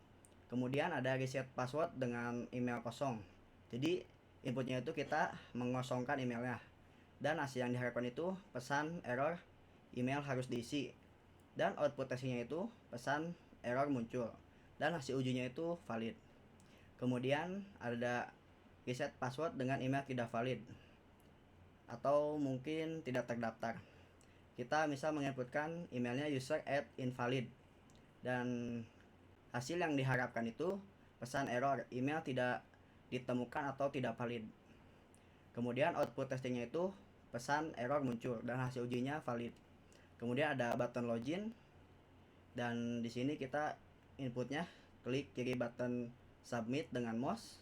Kemudian ada reset password dengan email kosong. Jadi inputnya itu kita mengosongkan emailnya, dan hasil yang diharapkan itu pesan error email harus diisi, dan output testingnya itu pesan error muncul dan hasil ujinya itu valid. Kemudian ada reset password dengan email tidak valid atau mungkin tidak terdaftar. Kita misal menginputkan emailnya user@invalid, dan hasil yang diharapkan itu pesan error email tidak ditemukan atau tidak valid. Kemudian output testingnya itu pesan error muncul dan hasil ujinya valid. Kemudian ada button login, dan di sini kita inputnya klik kiri button submit dengan mouse,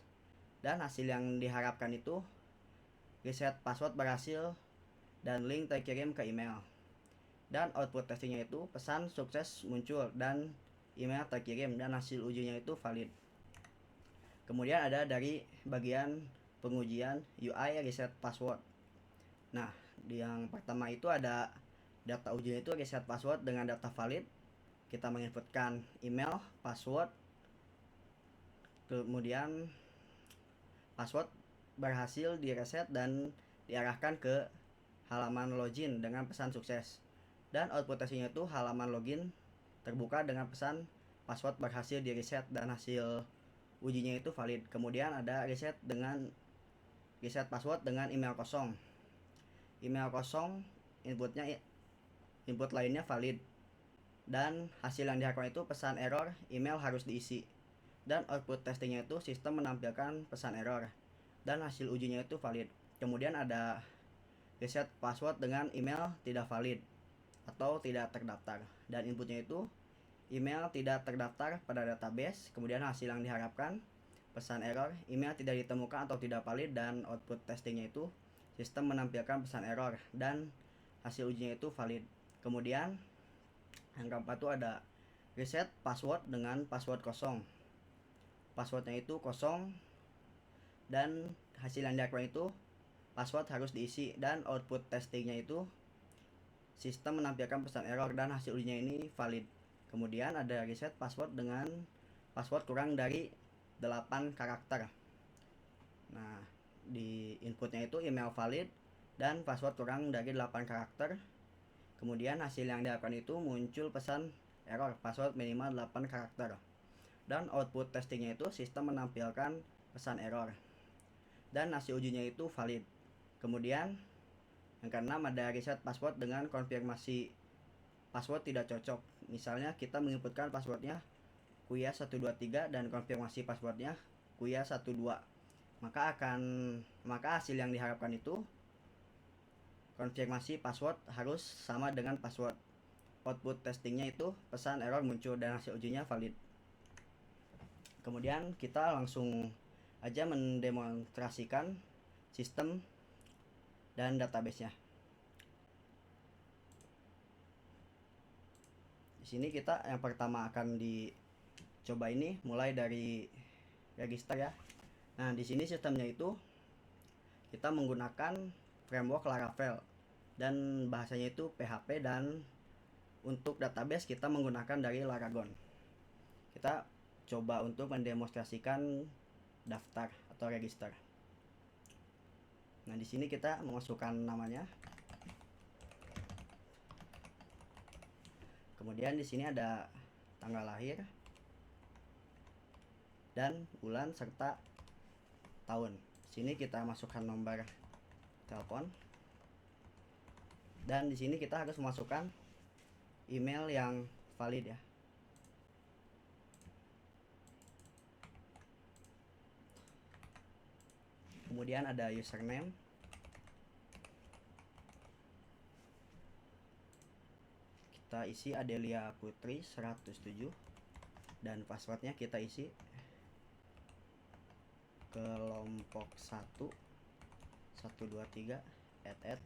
dan hasil yang diharapkan itu reset password berhasil dan link terkirim ke email. Dan output testingnya itu pesan sukses muncul dan email terkirim dan hasil ujinya itu valid. Kemudian ada dari bagian pengujian UI reset password. Nah, di yang pertama itu ada data ujinya itu reset password dengan data valid. Kita menginputkan email, password, kemudian password berhasil direset dan diarahkan ke halaman login dengan pesan sukses. Dan output testingnya itu halaman login terbuka dengan pesan password berhasil direset dan hasil ujinya itu valid. Kemudian ada reset password dengan email kosong. Email kosong input lainnya valid, dan hasil yang diharapkan itu pesan error email harus diisi. Dan output testingnya itu sistem menampilkan pesan error dan hasil ujinya itu valid. Kemudian ada reset password dengan email tidak valid atau tidak terdaftar, dan inputnya itu email tidak terdaftar pada database. Kemudian hasil yang diharapkan pesan error email tidak ditemukan atau tidak valid, dan output testingnya itu sistem menampilkan pesan error dan hasil ujinya itu valid. Kemudian yang keempat itu ada reset password dengan password kosong. Passwordnya itu kosong dan hasil yang diharapkan itu password harus diisi, dan output testingnya itu sistem menampilkan pesan error dan hasil ujinya ini valid. Kemudian ada reset password dengan password kurang dari 8 karakter. Nah, di inputnya itu email valid dan password kurang dari 8 karakter. Kemudian hasil yang diharapkan itu muncul pesan error password minimal 8 karakter. Dan output testingnya itu sistem menampilkan pesan error dan hasil ujinya itu valid. Kemudian yang keenam ada reset password dengan konfirmasi password tidak cocok. Misalnya kita menginputkan passwordnya kuya123 dan konfirmasi passwordnya kuya12. Maka hasil yang diharapkan itu konfirmasi password harus sama dengan password. Output testingnya itu pesan error muncul dan hasil ujinya valid. Kemudian kita langsung aja mendemonstrasikan sistem dan database-nya. Di sini kita yang pertama akan dicoba ini mulai dari register ya. Nah, di sini sistemnya itu kita menggunakan framework Laravel dan bahasanya itu PHP, dan untuk database kita menggunakan dari Laragon. Kita coba untuk mendemonstrasikan daftar atau register. Nah, di sini kita memasukkan namanya. Kemudian di sini ada tanggal lahir dan bulan serta tahun. Di sini kita masukkan nomor telepon. Dan di sini kita harus memasukkan email yang valid ya. Kemudian ada username. Kita isi Adelia Putri 107 dan passwordnya kita isi kelompok 1 123 @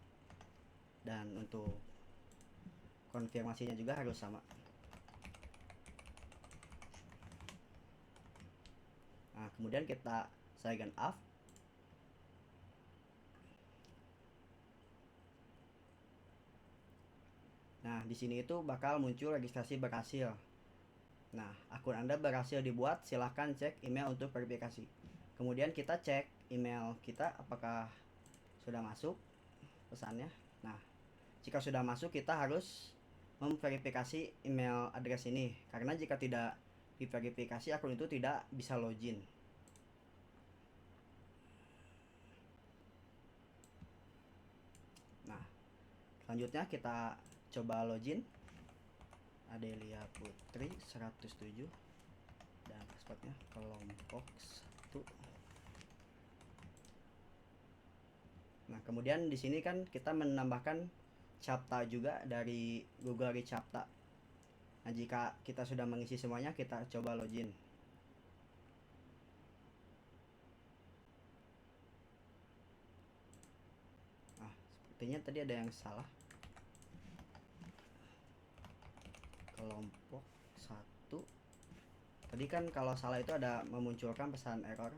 dan untuk konfirmasinya juga harus sama. Nah, kemudian kita sign up. Nah, di sini itu bakal muncul registrasi berhasil. Nah, akun Anda berhasil dibuat, silahkan cek email untuk verifikasi. Kemudian kita cek email kita apakah sudah masuk pesannya. Nah, jika sudah masuk kita harus memverifikasi email address ini, karena jika tidak diverifikasi akun itu tidak bisa login. Nah, selanjutnya kita coba login Adelia Putri 107 dan passwordnya kelompok 1. Nah, kemudian di sini kan kita menambahkan CAPTCHA juga dari Google Recaptcha. Nah, jika kita sudah mengisi semuanya, kita coba login. Nah, sepertinya tadi ada yang salah. Kelompok 1. Tadi kan kalau salah itu ada memunculkan pesan error.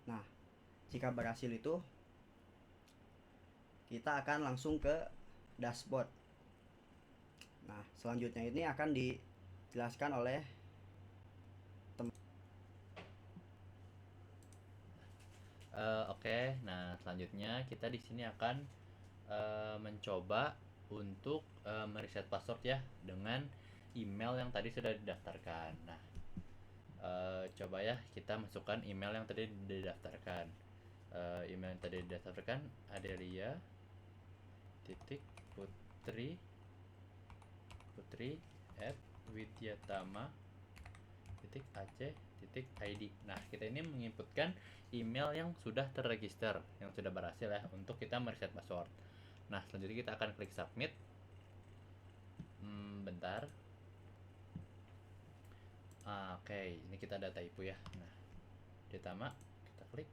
Nah, jika berhasil itu kita akan langsung ke dashboard. Nah, selanjutnya ini akan dijelaskan oleh Oke, nah selanjutnya kita di sini akan mencoba untuk mereset password ya dengan email yang tadi sudah didaftarkan. Nah, coba ya kita masukkan email yang tadi didaftarkan. Email yang tadi didaftarkan Adelia titik putri @widyatama titik ac.id. Nah, kita ini menginputkan email yang sudah terregister, yang sudah berhasil ya untuk kita mereset password. Nah, selanjutnya kita akan klik submit. Bentar. Oke, ini kita ada typo ya. Nah, Widyatama kita klik.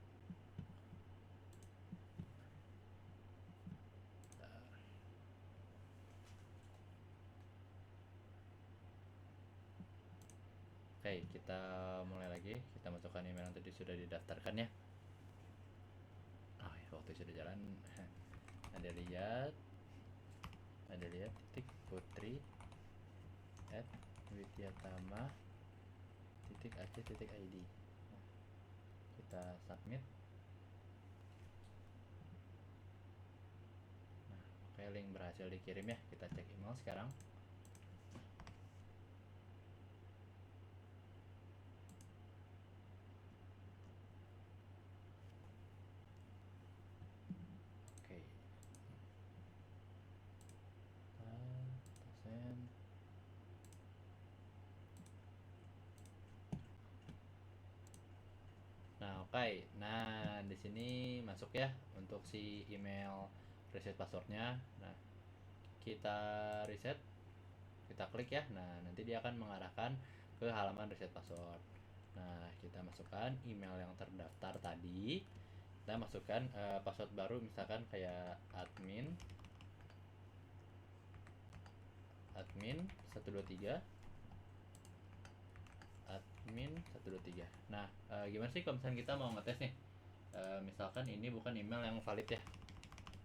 Oke, kita mulai lagi. Kita masukkan email yang tadi sudah didaftarkan ya. Waktu sudah jalan. Adelia titik putri @widyatama titik ac.id. Kita submit. Nah, oke, link berhasil dikirim ya. Kita cek email sekarang. Oke. Send. Nah, oke. Nah, di sini masuk ya untuk si email reset passwordnya. Nah, kita reset, kita klik ya. Nah, nanti dia akan mengarahkan ke halaman reset password. Nah, kita masukkan email yang terdaftar tadi. Kita masukkan password baru, misalkan kayak admin 123 admin 123. Nah, gimana sih kalau misalnya kita mau ngetes nih, misalkan ini bukan email yang valid ya.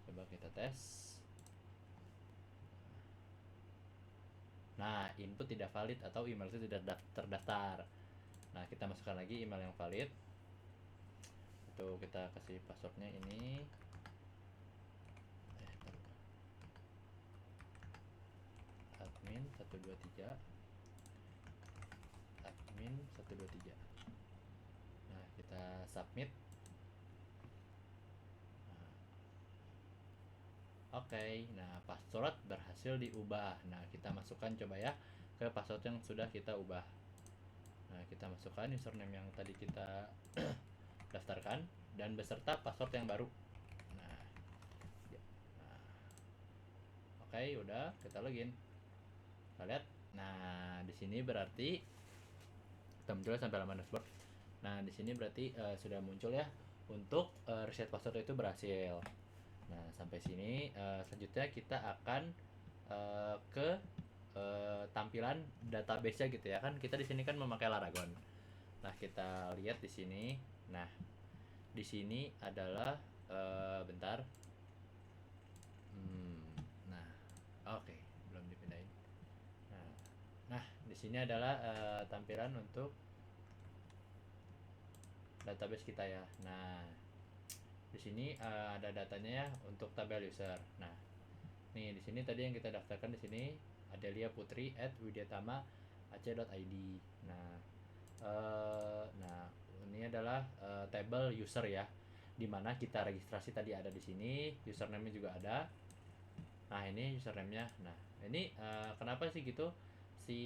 Coba kita tes. Nah, input tidak valid atau email itu tidak terdaftar. Nah, kita masukkan lagi email yang valid. Itu kita kasih passwordnya ini. Admin 123. Admin 123. Nah, kita submit. Oke, nah password berhasil diubah. Nah, kita masukkan coba ya ke password yang sudah kita ubah. Nah, kita masukkan username yang tadi kita daftarkan dan beserta password yang baru. Nah, ya. Nah, oke, udah kita login. Kita lihat. Nah, di sini berarti kita muncul sampai halaman dashboard. Nah, di sini berarti sudah muncul ya untuk reset password itu berhasil. Nah, sampai sini selanjutnya kita akan ke tampilan database-nya gitu ya. Kan kita di sini kan memakai Laragon. Nah, kita lihat di sini. Nah, di sini adalah bentar. Nah, oke, belum dipindahin. Nah, di sini adalah tampilan untuk database kita ya. Nah, di sini ada datanya ya untuk tabel user. Nah, nih di sini tadi yang kita daftarkan di sini Adelia Putri @widyatama.ac.id. Nah, ini adalah tabel user ya, dimana kita registrasi tadi ada di sini, username-nya juga ada. Nah, ini username-nya. Nah, ini kenapa sih gitu si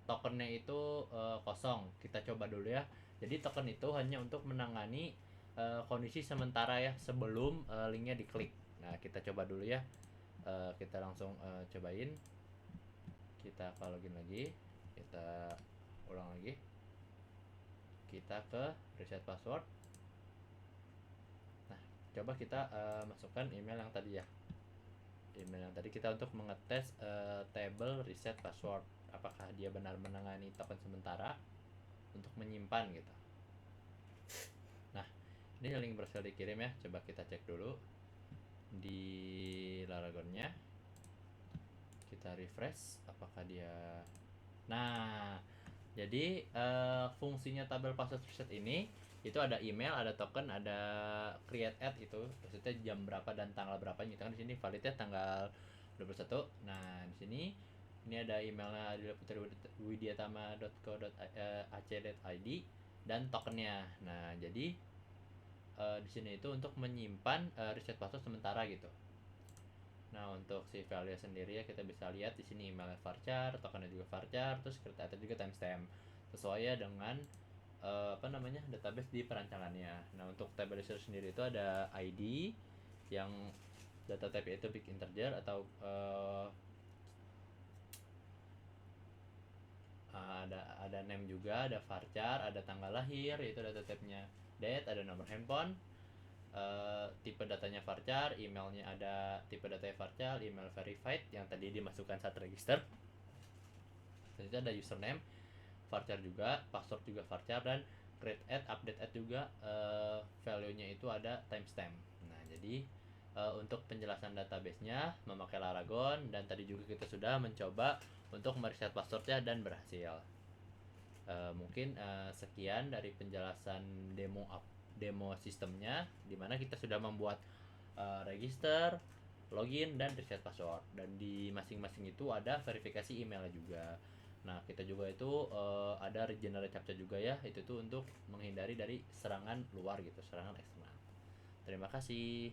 tokennya itu kosong? Kita coba dulu ya. Jadi token itu hanya untuk menangani kondisi sementara ya sebelum linknya diklik. Nah, kita coba dulu ya. Kita langsung cobain. Kita login lagi. Kita ulang lagi. Kita ke reset password. Nah, coba kita masukkan email yang tadi ya. Email yang tadi kita untuk mengetes table reset password. Apakah dia benar menangani token sementara untuk menyimpan gitu. Nah, ini link berhasil dikirim ya. Coba kita cek dulu di Laragonnya. Kita refresh apakah dia. Nah, jadi fungsinya tabel password reset ini itu ada email, ada token, ada create ad itu maksudnya jam berapa dan tanggal berapa gitu kan. Di sini validnya tanggal 21. Nah, di sini ini ada emailnya adilaputriwidyatama.co.ac.id dan tokennya. Nah, jadi di sini itu untuk menyimpan reset password sementara gitu. Nah, untuk si value sendiri ya kita bisa lihat di sini emailnya varchar, tokennya juga varchar, terus create ad juga timestamp sesuai ya dengan database di perancangannya. Nah, untuk table user sendiri itu ada ID yang data type itu big integer atau ada name juga, ada varchar, ada tanggal lahir, yaitu data type-nya date, ada nomor handphone, tipe datanya varchar, emailnya ada tipe datanya varchar, email verified yang tadi dimasukkan saat register. Terus itu ada username, varchar juga, password juga varchar, dan create ad, update ad juga value-nya itu ada timestamp. Nah, jadi untuk penjelasan database-nya memakai Laragon, dan tadi juga kita sudah mencoba untuk mereset password-nya dan berhasil. Mungkin sekian dari penjelasan demo sistemnya, dimana kita sudah membuat register, login, dan reset password, dan di masing-masing itu ada verifikasi emailnya juga. Nah, kita juga itu ada regenerate captcha juga ya, itu tuh untuk menghindari dari serangan luar gitu, serangan eksternal. Terima kasih.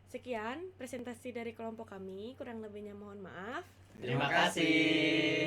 Sekian presentasi dari kelompok kami, kurang lebihnya mohon maaf. Terima kasih.